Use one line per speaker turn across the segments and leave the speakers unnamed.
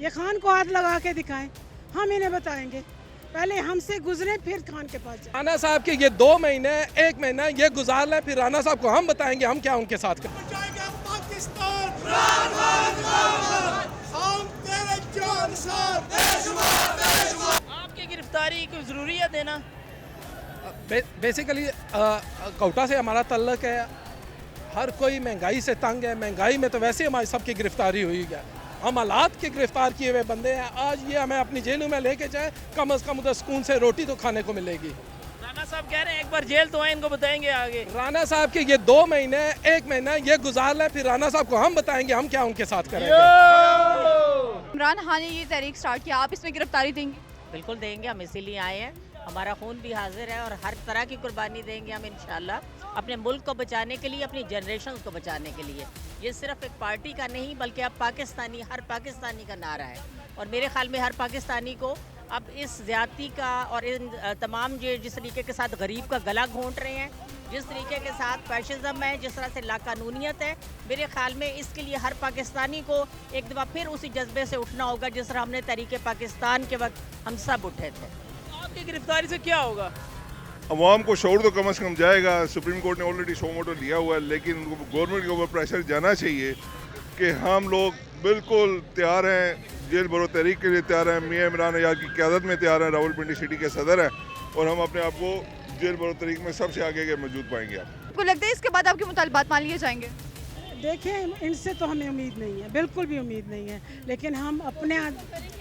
ये खान को हाथ लगा के दिखाएं, हम इन्हें बताएंगे। पहले हमसे गुजरे फिर खान के पास जाए।
राना साहब के ये 2 महीने 1 महीना ये गुजार लें, फिर राना साहब को हम बताएंगे हम क्या उनके साथ करें।
आपकी गिरफ्तारी कोई ज़रूरी है देना?
बेसिकली कोटा से हमारा तल्लक है, हर कोई महंगाई से तंग है, महंगाई में तो वैसे हमारी सबकी गिरफ्तारी हुई है। हम हालात के गिरफ्तार किए हुए बंदे हैं, आज ये हमें अपनी जेलों में लेके जाए, कम से कम उधर सुकून से रोटी तो खाने को मिलेगी।
राना साहब कह रहे हैं एक बार जेल तो आए, इनको बताएंगे आगे।
राना साहब के ये 2 महीने 1 महीना ये गुजार लें, फिर राना साहब को हम बताएंगे हम क्या उनके साथ करेंगे।
इमरान खान ने ये तहरीक स्टार्ट किया, आप इसमें गिरफ्तारी देंगे?
बिल्कुल देंगे, हम इसीलिए आए हैं, हमारा खून भी हाजिर है और हर तरह की कुर्बानी देंगे हम इंशाल्लाह, अपने मुल्क को बचाने के लिए, अपनी जनरेशन को बचाने के लिए। ये सिर्फ एक पार्टी का नहीं बल्कि अब पाकिस्तानी, हर पाकिस्तानी का नारा है। और मेरे ख्याल में हर पाकिस्तानी को अब इस ज़्यादती का और इन तमाम जिस तरीके के साथ गरीब का गला घोंट रहे हैं, जिस तरीके के साथ फैशिज्म है, जिस तरह से लाकानूनियत है, मेरे ख्याल में इसके लिए हर पाकिस्तानी को एक दफ़ा फिर उसी जज्बे से उठना होगा जिस तरह हमने तहरीक पाकिस्तान के वक्त हम सब उठे थे।
आपकी गिरफ्तारी से क्या होगा?
अवाम को शौर तो कम से कम जाएगा। सुप्रीम कोर्ट ने ऑलरेडी शो मोटो लिया हुआ है, लेकिन गवर्नमेंट के ऊपर प्रेशर जाना चाहिए कि हम लोग बिल्कुल तैयार हैं, जेल भरो तहरीक के लिए तैयार हैं, मियाँ इमरान यार की क़यादत में तैयार हैं, रावलपिंडी सिटी के सदर हैं और हम अपने आप को जेल भरो तहरीक में सबसे आगे के मौजूद पाएंगे।
आपको लगता है इसके बाद आपके मुतालबात मान लिए जाएंगे?
देखें, इनसे तो हमें उम्मीद नहीं है, बिल्कुल भी उम्मीद नहीं है, लेकिन हम अपने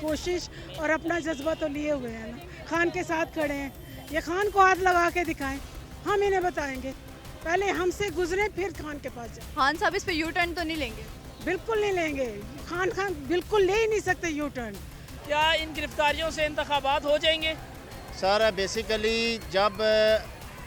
कोशिश और अपना जज्बा तो लिए हुए हैं ना, खान के साथ खड़े हैं। ये खान को हाथ लगा के दिखाएं, हम इन्हें बताएंगे। पहले हमसे गुजरे फिर खान के पास जाए।
खान साहब इस पे यू टर्न तो नहीं लेंगे?
बिल्कुल नहीं लेंगे, खान बिल्कुल ले ही नहीं सकते यू टर्न।
क्या इन गिरफ्तारियों से इंतखाबात हो जाएंगे?
सर बेसिकली जब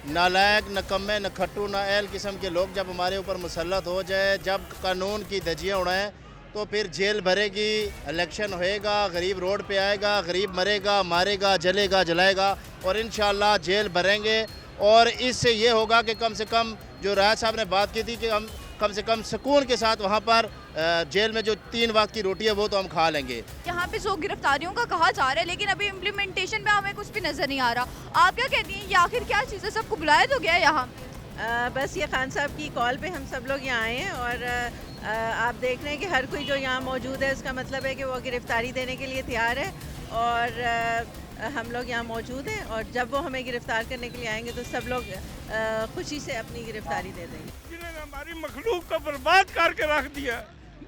नालायक, नकम्मे, नखट्टू, नाअहल किस्म के लोग जब हमारे ऊपर मुसल्लत हो जाए, जब कानून की धज्जियाँ उड़ाएं, तो फिर जेल भरेगी, इलेक्शन होएगा, गरीब रोड पे आएगा, गरीब मरेगा, मारेगा, जलेगा, जलाएगा और इंशाल्लाह जेल भरेंगे। और इससे ये होगा कि कम से कम जो राय साहब ने बात की थी कि हम कम से कम सुकून के साथ वहाँ पर जेल में जो 3 वक्त की रोटी है वो तो हम खा लेंगे।
यहाँ पे जो गिरफ्तारियों का कहा जा रहा है, लेकिन अभी इम्प्लीमेंटेशन में हमें कुछ भी नज़र नहीं आ रहा। आप क्या कहती हैं, ये आखिर क्या चीज़ है? सबको बुलाया तो गया यहाँ?
बस ये खान साहब की कॉल पे हम सब लोग यहाँ आए हैं और आप देख रहे हैं कि हर कोई जो यहाँ मौजूद है उसका मतलब है कि वो गिरफ्तारी देने के लिए तैयार है और हम लोग यहाँ मौजूद हैं और जब वो हमें गिरफ्तार करने के लिए आएंगे तो सब लोग खुशी से अपनी गिरफ्तारी दे देंगे।
जिन्होंने हमारी मखलूक को बर्बाद करके रख दिया,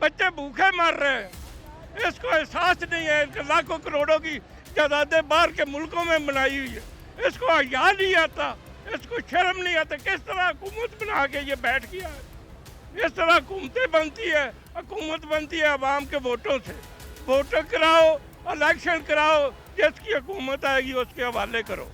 बच्चे भूखे मर रहे हैं, इसको एहसास नहीं है। इनके लाखों करोड़ों की जायदादें बाहर के मुल्कों में बनाई हुई है, इसको हया नहीं आता, इसको शर्म नहीं आता। किस तरह हुकूमत बना के ये बैठ गया है। इस तरह हुकूमतें बनती है, हुकूमत बनती है अवाम के वोटों से। वोट कराओ, इलेक्शन कराओ, जिसकी हुकूमत आएगी उसके हवाले करो।